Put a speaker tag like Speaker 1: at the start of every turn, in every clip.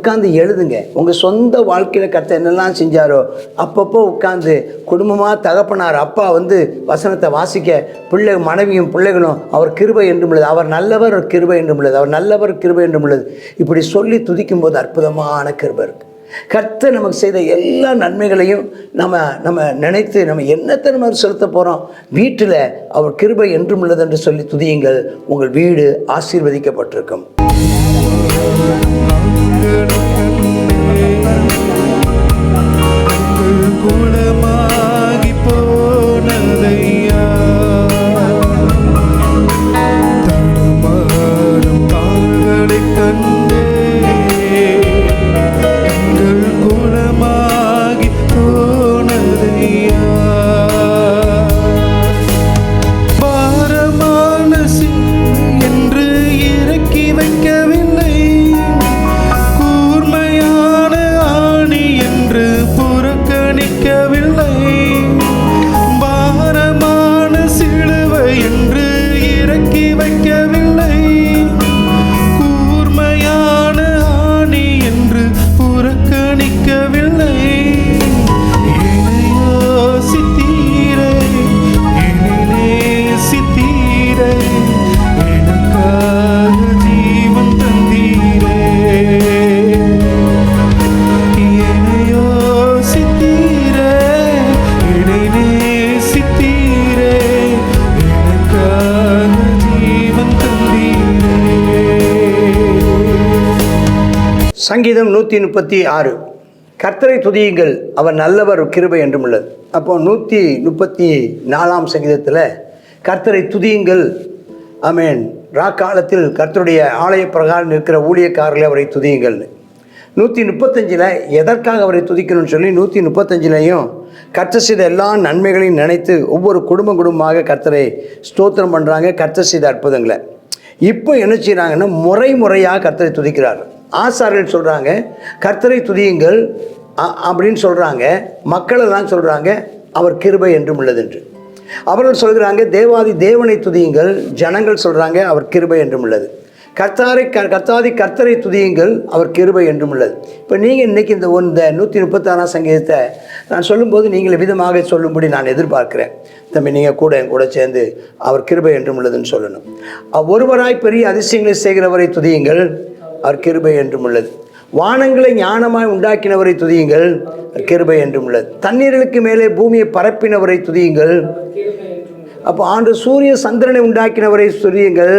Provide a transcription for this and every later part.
Speaker 1: உட்காந்து எழுதுங்க. உங்கள் சொந்த வாழ்க்கையில் கர்த்தர் என்னெல்லாம் செஞ்சாரோ அப்பப்போ உட்காந்து குடும்பமாக தகப்பனார் அப்பா வந்து வசனத்தை வாசிக்க, மனைவியும் பிள்ளைகளும் அவர் கிருபை என்றும் உள்ளது, அவர் நல்லவர் கிருபை என்றும் உள்ளது, அவர் நல்லவர் கிருபை என்றும் உள்ளது இப்படி சொல்லி துதிக்கும் போது அற்புதமான கிருபை இருக்குது. கர்த்தர் நமக்கு செய்த எல்லா நன்மைகளையும் நம்ம நினைத்து நம்ம என்னத்தை நம்ம செலுத்த போகிறோம். வீட்டில் அவர் கிருபை என்றும் உள்ளது என்று சொல்லி துதியுங்கள். உங்கள் வீடு ஆசீர்வதிக்கப்பட்டிருக்கும்.
Speaker 2: குணமாகி போனதையா தடுமாறும் கால்களை கண்டே எங்கள் குணமாகி போனதையா பாரமான என்று இறக்கி வைக்கவில்லை, கூர்மையான ஆணி என்று புறக்கணிக்கவில்லை, பாரமான சிலுவை என்று இறக்கி வைக்கவில்லை, கூர்மையான ஆணி என்று புறக்கணிக்கவில்லை. என்னையோ சித்தீரே, என்னை சித்தீரே, எனக்காக ஜீவன் தந்தீரே. என்னையோ சித்தீரே, என்னை சித்தீரே, எனக்காக ஜீவன் தந்தீரே.
Speaker 1: சங்கீதம் 136. கர்த்தரை துதியுங்கள், அவர் நல்லவர் கிருபை என்றும் உள்ளது. அப்போ 134ஆம் சங்கீதத்தில் கர்த்தரை துதியுங்கள், ஆமென், ராக்காலத்தில் கர்த்தருடைய ஆலய பிரகாரம் இருக்கிற ஊழியக்காரர்களை அவரை துதியுங்கள். 135 எதற்காக அவரை துதிக்கணும்னு சொல்லி 135லையும் கர்த்தர் செய்த எல்லா நன்மைகளையும் நினைத்து ஒவ்வொரு குடும்பமாக கர்த்தரை ஸ்தோத்திரம் பண்ணுறாங்க, கர்த்தர் செய்த அற்புதங்களை. இப்போ என்ன செய்கிறாங்கன்னா முறையாக கர்த்தரை துதிக்கிறார். ஆசாரியர்கள் சொல்கிறாங்க கர்த்தரை துதியுங்கள் அப்படின்னு சொல்கிறாங்க, மக்களெல்லாம் சொல்கிறாங்க அவர் கிருபை என்றும் உள்ளது என்று. அவர்கள் சொல்கிறாங்க தேவாதி தேவனை துதியுங்கள், ஜனங்கள் சொல்கிறாங்க அவர் கிருபை என்றும் உள்ளது. கர்த்தரை துதியுங்கள், அவர் கிருபை என்றும் உள்ளது. இப்போ நீங்கள் இன்றைக்கி இந்த 136ஆம் சங்கீதத்தை நான் சொல்லும்போது நீங்கள் விதமாக சொல்லும்படி நான் எதிர்பார்க்கிறேன். தம்பி நீங்கள் கூட என் கூட சேர்ந்து அவர் கிருபை என்றும் உள்ளதுன்னு சொல்லணும். ஒருவராய் பெரிய அதிசயங்களை செய்கிறவரை துதியுங்கள், அவர் கிருபை என்றும் உள்ளது. வானங்களை ஞானமாய் உண்டாக்கினவரை துதியுங்கள், கிருபை என்றும் உள்ளது. தண்ணீர்களுக்கு மேலே பூமியை பரப்பினவரை துதியுங்கள். அப்போ ஆண்டு சூரிய சந்திரனை உண்டாக்கினவரை துதியுங்கள்.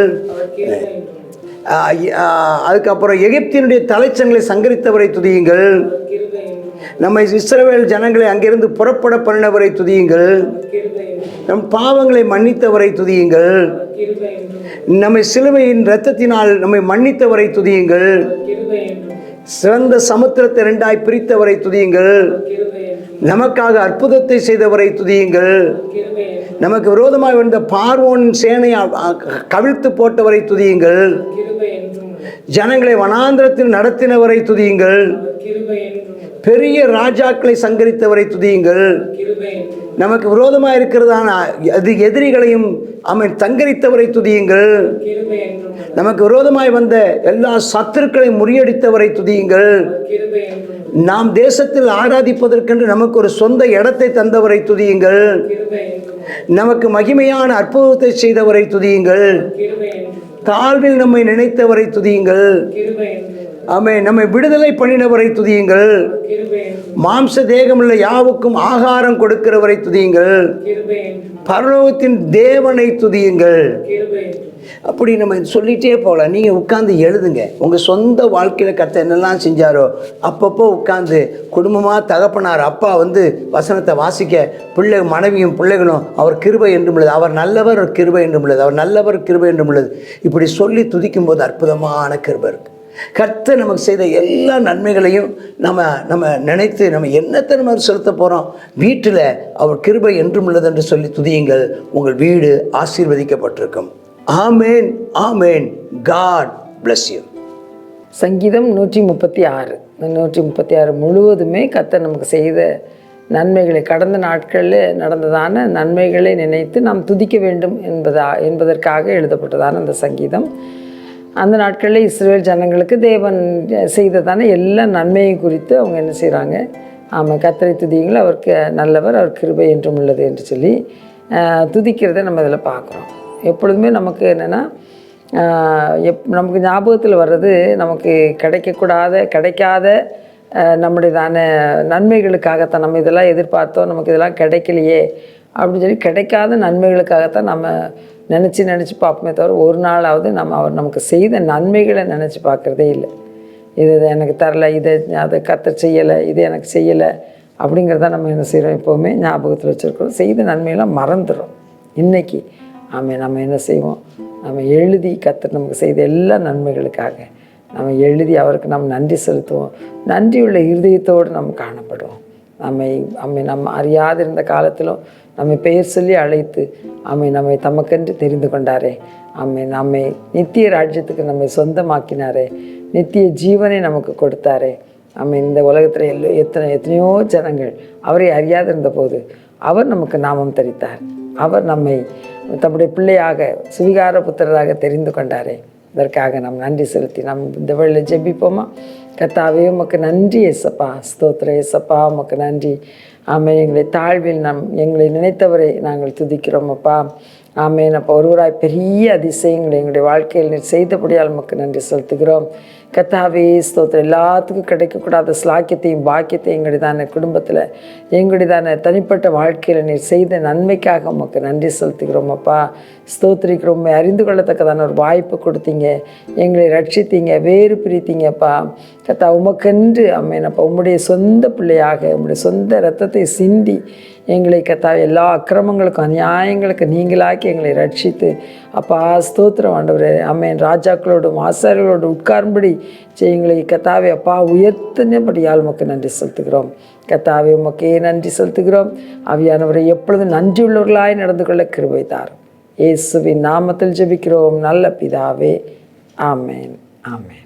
Speaker 1: அதுக்கப்புறம் எகிப்தினுடைய தலைச்சங்களை சங்கரித்தவரை துதியுங்கள். நம்மை இஸ்ரவேல் ஜனங்களை அங்கிருந்து புறப்பட பண்ணினவரை துதியுங்கள். நம் பாவங்களை மன்னித்தவரை துதியுங்கள். நம்மை சிலுவையின் இரத்தத்தினால் நம்மை மன்னித்தவரை துதியுங்கள். சிறந்த சமுத்திரத்தை 2ஆய் பிரித்தவரை துதியுங்கள். நமக்காக அற்புதத்தை செய்தவரை துதியுங்கள். நமக்கு விரோதமாக வந்த பார்வோனின் சேனையை கவிழ்த்து போட்டவரை துதியுங்கள். ஜனங்களை வனாந்திரத்தில் நடத்தினவரை துதியுங்கள். பெரிய ராஜாக்களை சங்கரித்தவரை துதியுங்கள். நமக்கு விரோதமாக இருக்கிறதான அது எதிரிகளையும் சங்கரித்தவரை துதியுங்கள். நமக்கு விரோதமாய் வந்த எல்லா சத்துருக்களையும் முறியடித்தவரை துதியுங்கள். நாம் தேசத்தில் ஆராதிப்பதற்கென்று நமக்கு ஒரு சொந்த இடத்தை தந்தவரை துதியுங்கள். நமக்கு மகிமையான அற்புதத்தை செய்தவரை துதியுங்கள். தாழ்வில் நம்மை நினைத்தவரை துதியுங்கள். ஆமென். நம்மை விடுதலை பண்ணினவரை துதியுங்கள். மாம்ச தேகமுள்ள யாவுக்கும் ஆகாரம் கொடுக்கிறவரை துதியுங்கள். பரலோகத்தின் தேவனை துதியுங்கள். அப்படி நம்ம சொல்லிகிட்டே போகலாம். நீங்கள் உட்காந்து எழுதுங்க. உங்கள் சொந்த வாழ்க்கையில் கர்த்தர் என்னெல்லாம் செஞ்சாரோ அப்பப்போ உட்காந்து குடும்பமாக தகப்பனார் அப்பா வந்து வசனத்தை வாசிக்க, மனைவியும் பிள்ளைகளும் அவர் கிருபை என்றும் உள்ளது, அவர் நல்லவர் கிருபை என்றும் உள்ளது, அவர் நல்லவர் கிருபை என்றும் உள்ளது இப்படி சொல்லி துதிக்கும் போது அற்புதமான கிருபை இருக்குது. கர்த்தர் நமக்கு செய்த எல்லா நன்மைகளையும் நம்ம நினைத்து நம்ம என்னத்தை நம்ம செலுத்த போகிறோம். வீட்டில் அவர் கிருபை என்றும் உள்ளது என்று சொல்லி துதியுங்கள். உங்கள் வீடு ஆசீர்வதிக்கப்பட்டிருக்கும். ஆமேன், ஆமேன். God bless you.
Speaker 3: சங்கீதம் 136. 136 முழுவதுமே கர்த்தர் நமக்கு செய்த நன்மைகளை, கடந்த நாட்களில் நடந்ததான நன்மைகளை நினைத்து நாம் துதிக்க வேண்டும் என்பதற்காக எழுதப்பட்டதான அந்த சங்கீதம். அந்த நாட்களில் இஸ்ரவேல் ஜனங்களுக்கு தேவன் செய்ததான எல்லா நன்மையை குறித்து அவங்க என்ன செய்கிறாங்க, ஆமாம் கர்த்தரை துதியுங்கள், அவருக்கு நல்லவர், அவர் கிருபை என்றும் உள்ளது என்று சொல்லி துதிக்கிறத நம்ம இதில் பார்க்குறோம். எப்பொழுதுமே நமக்கு என்னென்னா நமக்கு ஞாபகத்தில் வர்றது நமக்கு கிடைக்காத நம்முடையதான நன்மைகளுக்காகத்தான். நம்ம இதெல்லாம் எதிர்பார்த்தோம், நமக்கு இதெல்லாம் கிடைக்கலையே அப்படின்னு சொல்லி கிடைக்காத நன்மைகளுக்காகத்தான் நம்ம நினச்சி பார்ப்போமே தவிர ஒரு நாளாவது அவர் நமக்கு செய்த நன்மைகளை நினச்சி பார்க்குறதே இல்லை. இது எனக்கு தரலை, அதை கர்த்தர் செய்யலை, இது எனக்கு செய்யலை அப்படிங்கிறத நம்ம என்ன செய்கிறோம், எப்போவுமே ஞாபகத்தில் வச்சுருக்கோம். செய்த நன்மையெல்லாம் மறந்துடும். இன்றைக்கி நம்ம என்ன செய்வோம், நம்ம எழுதி கர்த்தர் நமக்கு செய்த எல்லா நன்மைகளுக்காக நம்ம எழுதி அவருக்கு நம்ம நன்றி செலுத்துவோம். நன்றியுள்ள இருதயத்தோடு நம்ம காணப்படுவோம். நம்ம அறியாதிருந்த காலத்திலும் நம்மை பெயர் சொல்லி அழைத்து நம்மை தமக்கென்று தெரிந்து கொண்டாரே. நம்மை நித்திய ராஜ்யத்துக்கு நம்மை சொந்தமாக்கினாரே. நித்திய ஜீவனை நமக்கு கொடுத்தாரே. இந்த உலகத்தில் எத்தனையோ ஜனங்கள் அவரை அறியாதிருந்த போது அவர் நமக்கு நாமம் தரித்தார். அவர் நம்மை தம்முடைய பிள்ளையாக சுவிகார புத்திரராக தெரிந்து கொண்டாரே. இதற்காக நாம் நன்றி செலுத்தி நாம் இந்த வேளையில் ஜெபிப்போமா? கர்த்தாவே உமக்கு நன்றி ஏசப்பா, ஸ்தோத்திரம் ஏசப்பா, உமக்கு நன்றி. எங்களை தாழ்வில் எங்களை நினைத்தவரை நாங்கள் துதிக்கிறோம் அப்பா. அப்போ ஒருவராய் பெரிய அதிசயங்களை எங்களுடைய வாழ்க்கையில் செய்தபடியால் உமக்கு நன்றி செலுத்துகிறோம். கர்த்தாவே ஸ்தோத்திரம். எல்லாத்துக்கும் கிடைக்கக்கூடாத ஸ்லாக்கியத்தையும் பாக்கியத்தையும் எங்களுடையதான குடும்பத்தில் எங்களுடையதான தனிப்பட்ட வாழ்க்கையில் நீர் செய்த நன்மைக்காக உமக்கு நன்றி செலுத்துகிறோம் அப்பா. ஸ்தோத்திரிக்கிறோம். அறிந்து கொள்ளத்தக்கதான ஒரு வாய்ப்பு கொடுத்தீங்க, எங்களை ரட்சித்தீங்க, வேறு பிரித்தீங்கப்பா. கர்த்தா உமக்கென்று அப்பா உம்முடைய சொந்த பிள்ளையாக உம்முடைய சொந்த இரத்தத்தை சிந்தி எங்களை கர்த்தா எல்லா அக்கிரமங்களுக்கும் அநியாயங்களுக்கு நீங்களாக்கி எங்களை ரட்சித்து அப்பா ஸ்தோத்திரம் ஆண்டவரே. ராஜாக்களோடும் ஆசாரியர்களோடு உட்காரும்படி எங்களை கர்த்தாவே அப்பா உயர்த்தினபடியால் உமக்கு நன்றி செலுத்துகிறோம். கர்த்தாவே உமக்கே நன்றி செலுத்துகிறோம். ஆவியானவரை எப்பொழுதும் நன்றியுள்ளவர்களாய் நடந்து கொள்ள கிருபை தாரும். இயேசுவின் நாமத்தில் ஜெபிக்கிறோம் நல்ல பிதாவே. ஆமேன். ஆமேன்.